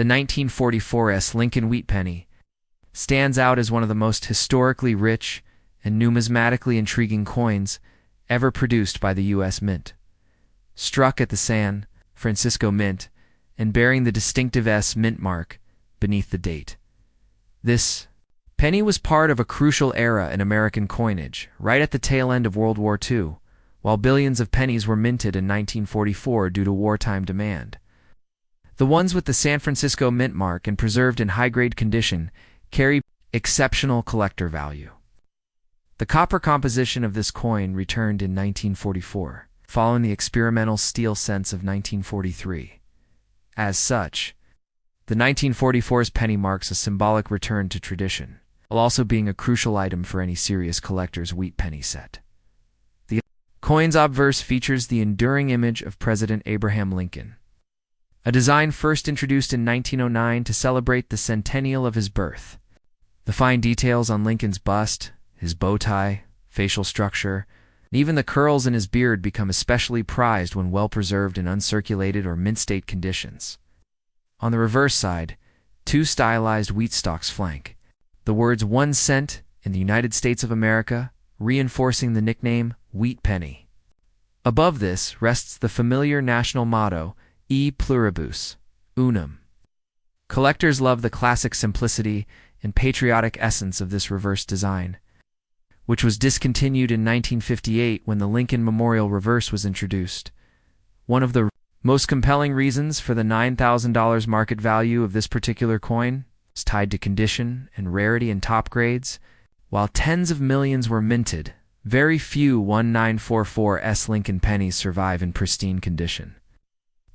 The 1944 Lincoln wheat penny stands out as one of the most historically rich and numismatically intriguing coins ever produced by the U.S. Mint. Struck at the San Francisco Mint and bearing the distinctive S mint mark beneath the date. This penny was part of a crucial era in American coinage, right at the tail end of World War II, while billions of pennies were minted in 1944 due to wartime demand. The ones with the San Francisco Mint mark and preserved in high-grade condition carry exceptional collector value. The copper composition of this coin returned in 1944, following the experimental steel cents of 1943. As such, the 1944's penny marks a symbolic return to tradition, while also being a crucial item for any serious collector's wheat penny set. The coin's obverse features the enduring image of President Abraham Lincoln, a design first introduced in 1909 to celebrate the centennial of his birth. The fine details on Lincoln's bust, his bow tie, facial structure, and even the curls in his beard become especially prized when well-preserved in uncirculated or mint-state conditions. On the reverse side, two stylized wheat stalks flank the words 1 cent in the United States of America, reinforcing the nickname wheat penny. Above this rests the familiar national motto, E pluribus unum. Collectors love the classic simplicity and patriotic essence of this reverse design, which was discontinued in 1958 when the Lincoln Memorial Reverse was introduced. One of the most compelling reasons for the $9,000 market value of this particular coin is tied to condition and rarity in top grades. While tens of millions were minted, very few 1944 Lincoln pennies survive in pristine condition.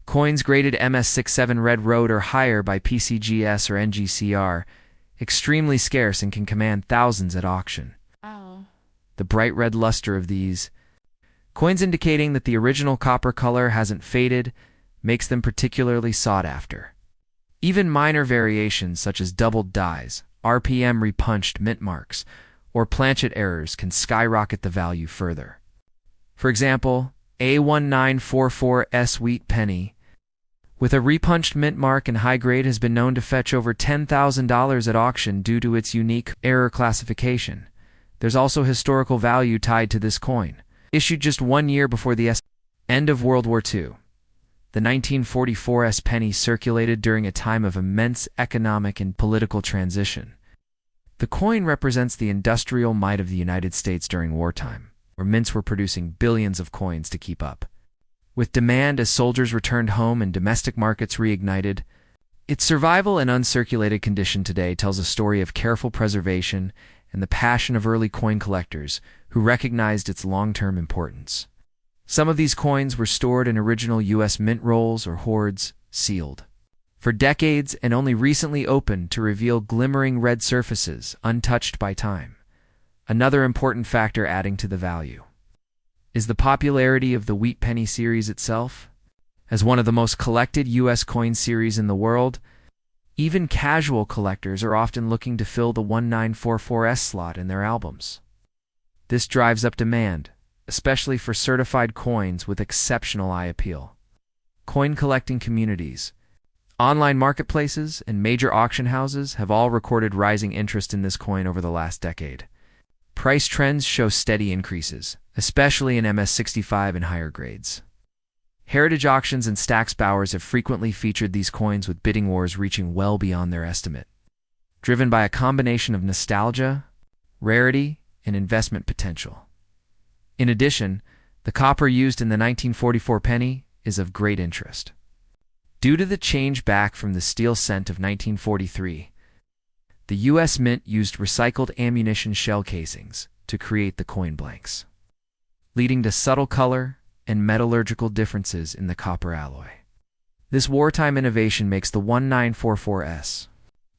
Coins graded MS67 red road or higher by PCGS or NGCR, extremely scarce and can command thousands at auction. The bright red luster of these coins, indicating that the original copper color hasn't faded, makes them particularly sought after. Even minor variations such as doubled dies, RPM repunched mint marks, or planchet errors can skyrocket the value further. For example, A1944 wheat penny with a repunched mint mark and high grade has been known to fetch over $10,000 at auction due to its unique error classification. There's also historical value tied to this coin. Issued just 1 year before the end of World War II, the 1944 penny circulated during a time of immense economic and political transition. The coin represents the industrial might of the United States during wartime, where mints were producing billions of coins to keep up. With demand as soldiers returned home and domestic markets reignited, its survival in uncirculated condition today tells a story of careful preservation and the passion of early coin collectors who recognized its long-term importance. Some of these coins were stored in original U.S. mint rolls or hoards, sealed for decades and only recently opened to reveal glimmering red surfaces untouched by time. Another important factor adding to the value is the popularity of the wheat penny series itself. As one of the most collected U.S. coin series in the world, even casual collectors are often looking to fill the 1944 slot in their albums. This drives up demand, especially for certified coins with exceptional eye appeal. Coin collecting communities, online marketplaces, and major auction houses have all recorded rising interest in this coin over the last decade. Price trends show steady increases, especially in MS65 and higher grades. Heritage auctions and Stack's Bowers have frequently featured these coins with bidding wars reaching well beyond their estimate, driven by a combination of nostalgia, rarity, and investment potential. In addition, the copper used in the 1944 penny is of great interest. Due to the change back from the steel cent of 1943, the U.S. Mint used recycled ammunition shell casings to create the coin blanks, leading to subtle color and metallurgical differences in the copper alloy. This wartime innovation makes the 1944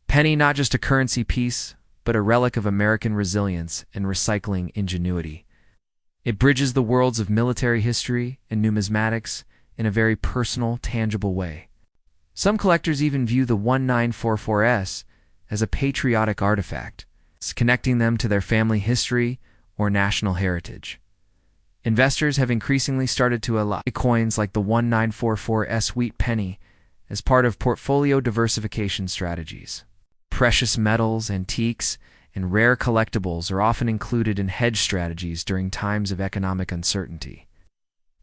penny not just a currency piece, but a relic of American resilience and recycling ingenuity. It bridges the worlds of military history and numismatics in a very personal, tangible way. Some collectors even view the 1944 as a patriotic artifact, connecting them to their family history or national heritage. Investors have increasingly started to ally coins like the 1944 wheat penny as part of portfolio diversification strategies. Precious metals, antiques, and rare collectibles are often included in hedge strategies during times of economic uncertainty.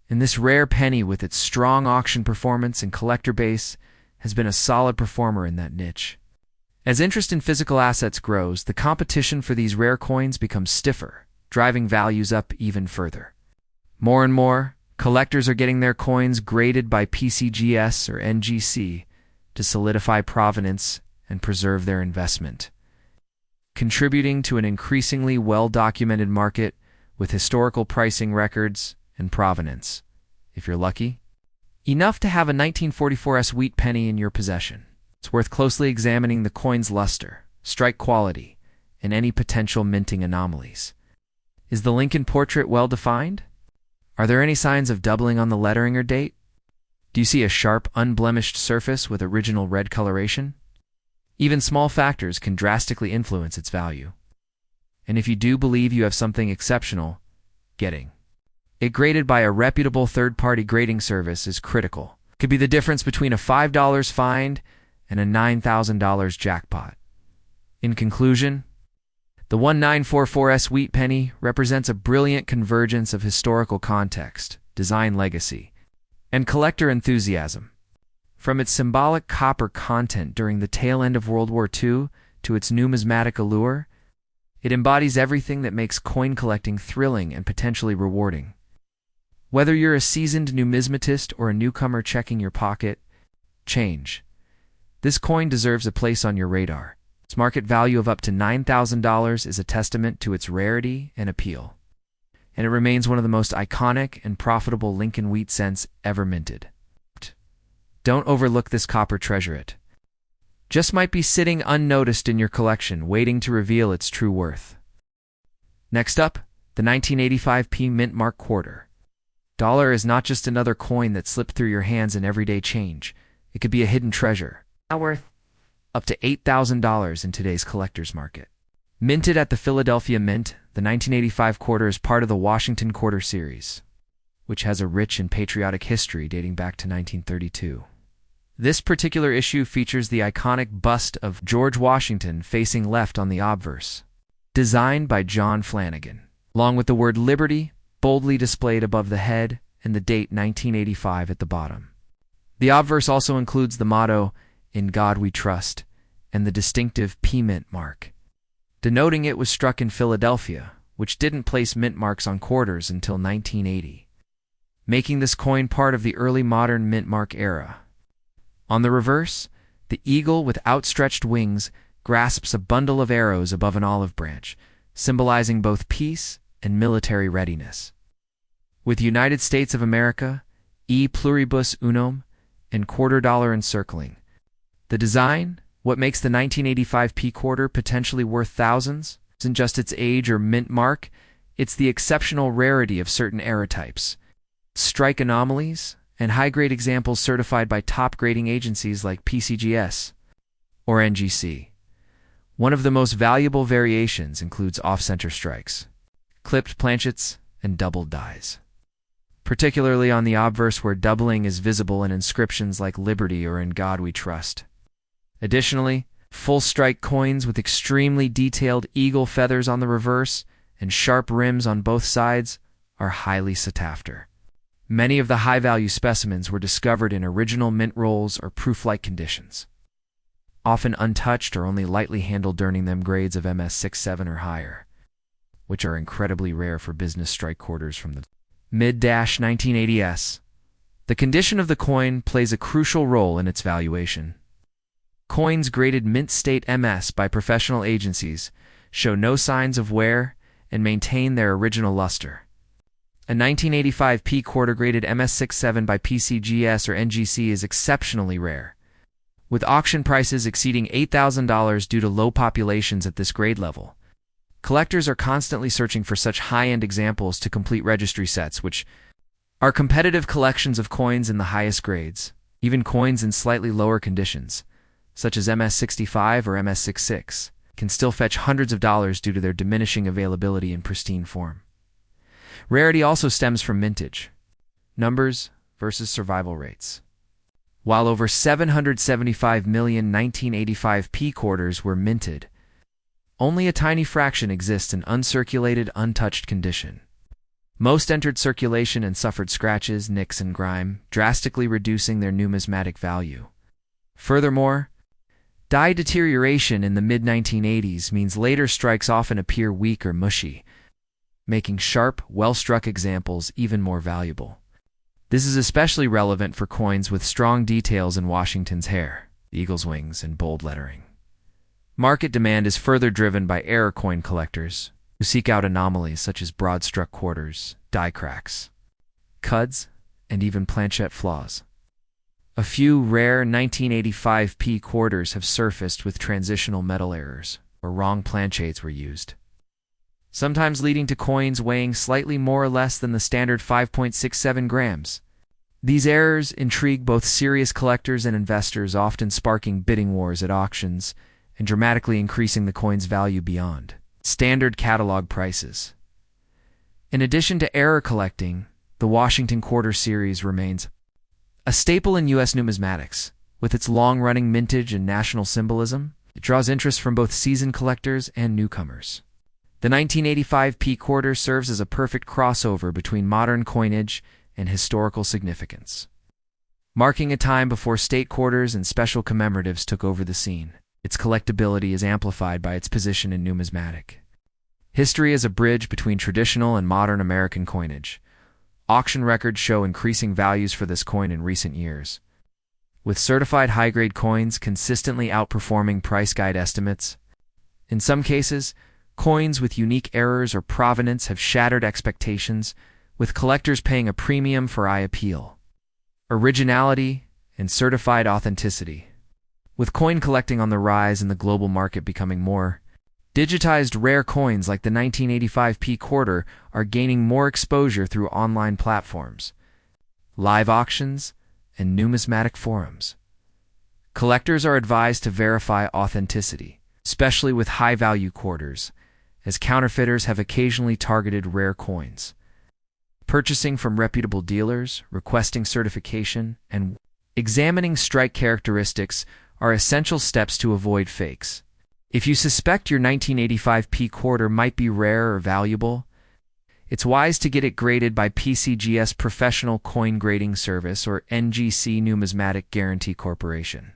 And this rare penny, with its strong auction performance and collector base, has been a solid performer in that niche. As interest in physical assets grows, the competition for these rare coins becomes stiffer, driving values up even further. More and more, collectors are getting their coins graded by PCGS or NGC to solidify provenance and preserve their investment, contributing to an increasingly well-documented market with historical pricing records and provenance, if you're lucky. Enough to have a 1944 wheat penny in your possession. It's worth closely examining the coin's luster, strike quality, and any potential minting anomalies. Is the Lincoln portrait well defined? Are there any signs of doubling on the lettering or date? Do you see a sharp, unblemished surface with original red coloration? Even small factors can drastically influence its value. And if you do believe you have something exceptional, getting it graded by a reputable third-party grading service is critical. It could be the difference between a $5 find and a $9,000 jackpot. In conclusion, the 1944 wheat penny represents a brilliant convergence of historical context, design legacy, and collector enthusiasm. From its symbolic copper content during the tail end of World War II to its numismatic allure, it embodies everything that makes coin collecting thrilling and potentially rewarding. Whether you're a seasoned numismatist or a newcomer checking your pocket change, this coin deserves a place on your radar. Its market value of up to $9,000 is a testament to its rarity and appeal, and it remains one of the most iconic and profitable Lincoln wheat cents ever minted. Don't overlook this copper treasure. It just might be sitting unnoticed in your collection, waiting to reveal its true worth. Next up, the 1985p Mint Mark Quarter. Dollar is not just another coin that slipped through your hands in everyday change. It could be a hidden treasure, now worth up to $8,000 in today's collector's market. Minted at the Philadelphia Mint, the 1985 quarter is part of the Washington Quarter series, which has a rich and patriotic history dating back to 1932. This particular issue features the iconic bust of George Washington facing left on the obverse, designed by John Flanagan, along with the word Liberty boldly displayed above the head and the date 1985 at the bottom. The obverse also includes the motto, "In God We Trust," and the distinctive P-Mint mark, denoting it was struck in Philadelphia, which didn't place mint marks on quarters until 1980, making this coin part of the early modern mint mark era. On the reverse, the eagle with outstretched wings grasps a bundle of arrows above an olive branch, symbolizing both peace and military readiness. With United States of America, E pluribus unum, and $quarter encircling. The design, what makes the 1985p quarter potentially worth thousands, isn't just its age or mint mark, it's the exceptional rarity of certain era types, strike anomalies, and high-grade examples certified by top grading agencies like PCGS or NGC. One of the most valuable variations includes off-center strikes, clipped planchets, and doubled dies, particularly on the obverse where doubling is visible in inscriptions like Liberty or In God We Trust. Additionally, full-strike coins with extremely detailed eagle feathers on the reverse and sharp rims on both sides are highly sought after. Many of the high-value specimens were discovered in original mint rolls or proof-like conditions, often untouched or only lightly handled during them grades of MS67 or higher, which are incredibly rare for business strike quarters from the mid-1980s. The condition of the coin plays a crucial role in its valuation. Coins graded mint state MS by professional agencies show no signs of wear and maintain their original luster. A 1985p quarter graded MS67 by PCGS or NGC is exceptionally rare, with auction prices exceeding $8,000 due to low populations at this grade level. Collectors are constantly searching for such high-end examples to complete registry sets, which are competitive collections of coins in the highest grades. Even coins in slightly lower conditions, such as MS65 or MS66, can still fetch hundreds of dollars due to their diminishing availability in pristine form. Rarity also stems from mintage, numbers versus survival rates. while over 775 million 1985 P quarters were minted. Only a tiny fraction exists in uncirculated, untouched condition. Most entered circulation and suffered scratches, nicks, and grime, drastically reducing their numismatic value. Furthermore, die deterioration in the mid-1980s means later strikes often appear weak or mushy, making sharp, well-struck examples even more valuable. This is especially relevant for coins with strong details in Washington's hair, the eagle's wings, and bold lettering. Market demand is further driven by error coin collectors, who seek out anomalies such as broad-struck quarters, die cracks, cuds, and even planchette flaws. A few rare 1985 P quarters have surfaced with transitional metal errors, where wrong planchettes were used, sometimes leading to coins weighing slightly more or less than the standard 5.67 grams. These errors intrigue both serious collectors and investors, often sparking bidding wars at auctions and dramatically increasing the coin's value beyond standard catalog prices. In addition to error collecting, the Washington Quarter Series remains a staple in U.S. numismatics. With its long-running mintage and national symbolism, it draws interest from both seasoned collectors and newcomers. The 1985 P quarter serves as a perfect crossover between modern coinage and historical significance. Marking a time before state quarters and special commemoratives took over the scene, its collectability is amplified by its position in numismatic history as a bridge between traditional and modern American coinage. Auction records show increasing values for this coin in recent years, with certified high-grade coins consistently outperforming price guide estimates. In some cases, coins with unique errors or provenance have shattered expectations, with collectors paying a premium for eye appeal, originality, and certified authenticity. With coin collecting on the rise and the global market becoming more digitized, rare coins like the 1985 P quarter are gaining more exposure through online platforms, live auctions, and numismatic forums. Collectors are advised to verify authenticity, especially with high-value quarters, as counterfeiters have occasionally targeted rare coins. Purchasing from reputable dealers, requesting certification, and examining strike characteristics are essential steps to avoid fakes. If you suspect your 1985 P quarter might be rare or valuable, it's wise to get it graded by PCGS Professional Coin Grading Service, or NGC Numismatic Guarantee Corporation,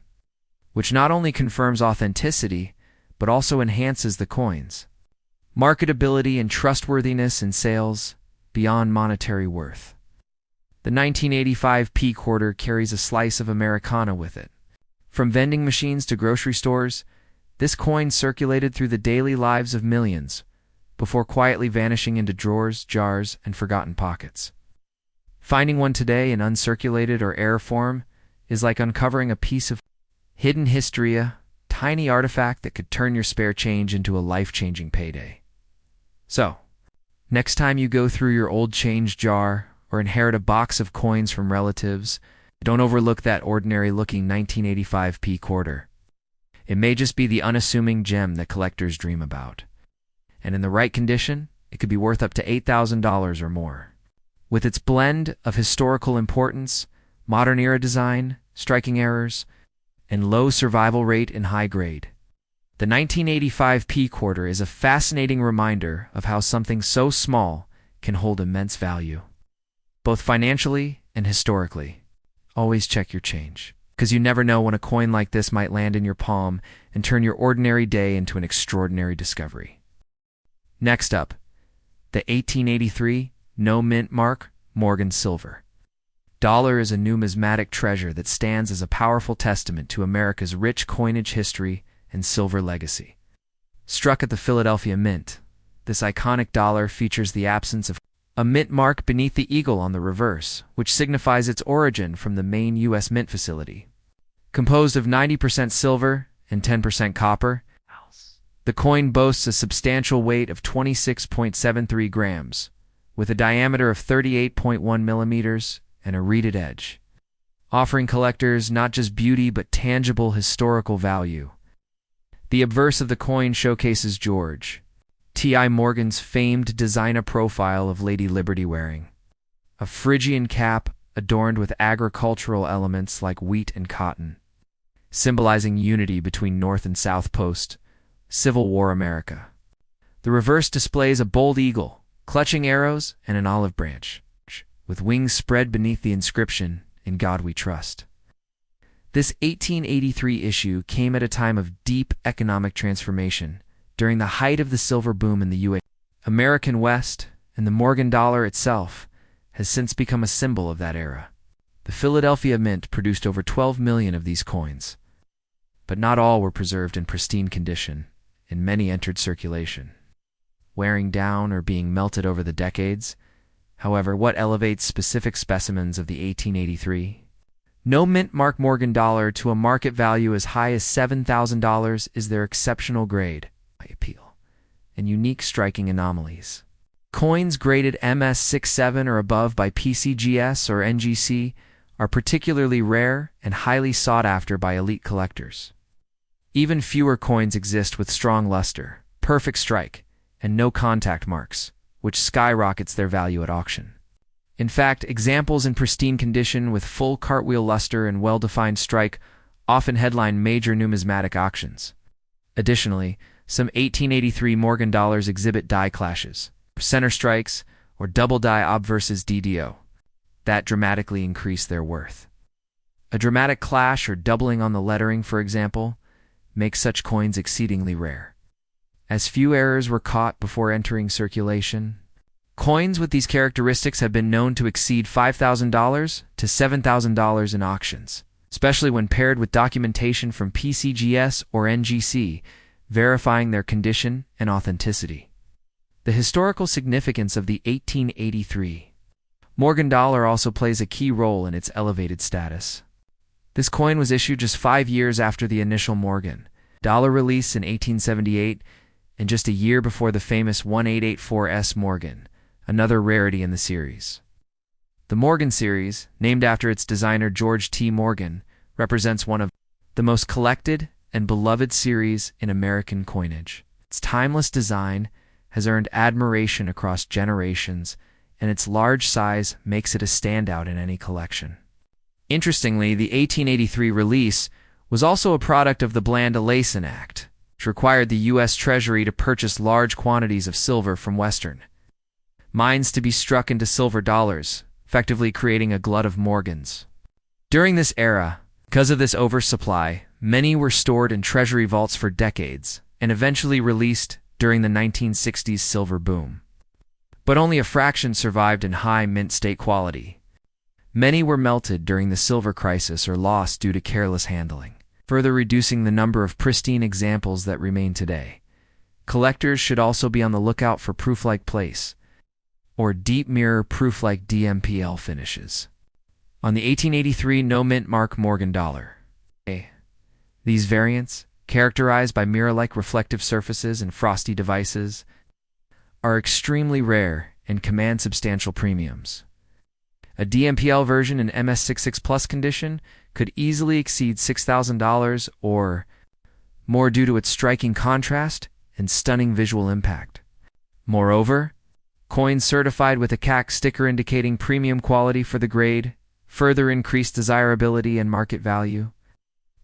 which not only confirms authenticity, but also enhances the coin's marketability and trustworthiness in sales beyond monetary worth. The 1985 P quarter carries a slice of Americana with it. From vending machines to grocery stores, this coin circulated through the daily lives of millions, before quietly vanishing into drawers, jars, and forgotten pockets. Finding one today in uncirculated or error form is like uncovering a piece of hidden history, a tiny artifact that could turn your spare change into a life-changing payday. So, next time you go through your old change jar or inherit a box of coins from relatives, don't overlook that ordinary-looking 1985 P quarter. It may just be the unassuming gem that collectors dream about. And in the right condition, it could be worth up to $8,000 or more. With its blend of historical importance, modern-era design, striking errors, and low survival rate in high grade, the 1985 P quarter is a fascinating reminder of how something so small can hold immense value, both financially and historically. Always check your change, because you never know when a coin like this might land in your palm and turn your ordinary day into an extraordinary discovery. Next up, the 1883 no mint mark Morgan silver. Dollar is a numismatic treasure that stands as a powerful testament to America's rich coinage history and silver legacy. Struck at the Philadelphia Mint, this iconic dollar features the absence of a mint mark beneath the eagle on the reverse, which signifies its origin from the main U.S. mint facility. Composed of 90% silver and 10% copper, the coin boasts a substantial weight of 26.73 grams, with a diameter of 38.1 millimeters and a reeded edge, offering collectors not just beauty but tangible historical value. The obverse of the coin showcases George T.I. Morgan's famed designer profile of Lady Liberty wearing a Phrygian cap adorned with agricultural elements like wheat and cotton, symbolizing unity between North and South post-Civil War America. The reverse displays a bold eagle, clutching arrows and an olive branch, with wings spread beneath the inscription, "In God We Trust." This 1883 issue came at a time of deep economic transformation during the height of the silver boom in the U.S. American West, and the Morgan dollar itself has since become a symbol of that era. The Philadelphia Mint produced over 12 million of these coins, but not all were preserved in pristine condition, and many entered circulation, wearing down or being melted over the decades. However, what elevates specific specimens of the 1883 no mint mark Morgan dollar to a market value as high as $7,000 is their exceptional grade, appeal, and unique striking anomalies. Coins graded MS67 or above by PCGS or NGC are particularly rare and highly sought after by elite collectors. Even fewer coins exist with strong luster, perfect strike, and no contact marks, which skyrockets their value at auction. In fact, examples in pristine condition with full cartwheel luster and well-defined strike often headline major numismatic auctions. Additionally, some 1883 Morgan dollars exhibit die clashes, center strikes, or double die ob versus DDO, that dramatically increase their worth. A dramatic clash or doubling on the lettering, for example, makes such coins exceedingly rare. As few errors were caught before entering circulation, coins with these characteristics have been known to exceed $5,000 to $7,000 in auctions, especially when paired with documentation from PCGS or NGC verifying their condition and authenticity. The historical significance of the 1883 Morgan dollar also plays a key role in its elevated status. This coin was issued just 5 years after the initial Morgan dollar release in 1878 and just a year before the famous 1884S Morgan, another rarity in the series. The Morgan series, named after its designer George T. Morgan, represents one of the most collected and beloved series in American coinage. Its timeless design has earned admiration across generations, and its large size makes it a standout in any collection. Interestingly, the 1883 release was also a product of the Bland-Alason Act, which required the U.S. Treasury to purchase large quantities of silver from Western mines to be struck into silver dollars, effectively creating a glut of Morgans. During this era, because of this oversupply, many were stored in treasury vaults for decades and eventually released during the 1960s silver boom. But only a fraction survived in high mint state quality. Many were melted during the silver crisis or lost due to careless handling, further reducing the number of pristine examples that remain today. Collectors should also be on the lookout for proof-like place, or deep mirror proof-like DMPL finishes on the 1883 no mint mark Morgan dollar. These variants, characterized by mirror-like reflective surfaces and frosty devices, are extremely rare and command substantial premiums. A DMPL version in MS66 Plus condition could easily exceed $6,000 or more due to its striking contrast and stunning visual impact. Moreover, coins certified with a CAC sticker indicating premium quality for the grade further increase desirability and market value.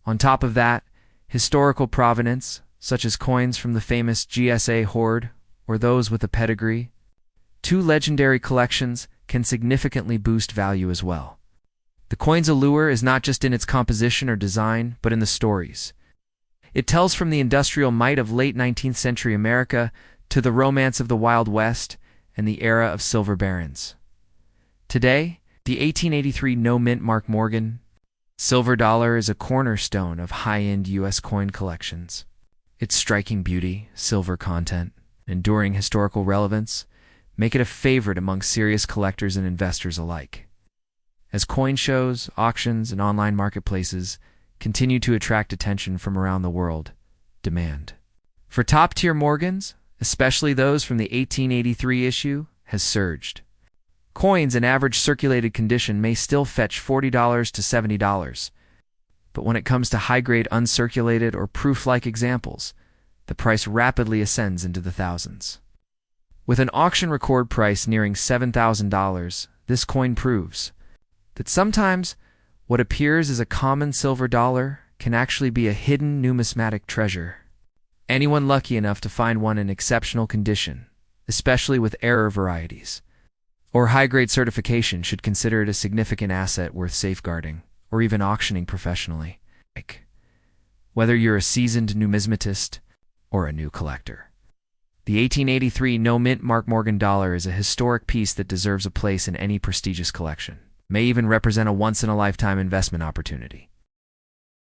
On top of that, historical provenance, such as coins from the famous GSA hoard or those with a pedigree, two legendary collections can significantly boost value as well. The coin's allure is not just in its composition or design, but in the stories. It tells from the industrial might of late 19th century America to the romance of the Wild West and the era of silver barons. Today, the 1883 no mint mark Morgan silver dollar is a cornerstone of high-end U.S. coin collections. Its striking beauty, silver content, and enduring historical relevance make it a favorite among serious collectors and investors alike. As coin shows, auctions, and online marketplaces continue to attract attention from around the world, demand for top-tier Morgans, especially those from the 1883 issue, has surged. Coins in average circulated condition may still fetch $40 to $70, but when it comes to high-grade uncirculated or proof-like examples, the price rapidly ascends into the thousands. With an auction record price nearing $7,000, this coin proves that sometimes what appears as a common silver dollar can actually be a hidden numismatic treasure. Anyone lucky enough to find one in exceptional condition, especially with rarer varieties, or high-grade certification, should consider it a significant asset worth safeguarding or even auctioning professionally, whether you're a seasoned numismatist or a new collector. The 1883 no-mint Mark Morgan dollar is a historic piece that deserves a place in any prestigious collection. It may even represent a once-in-a-lifetime investment opportunity.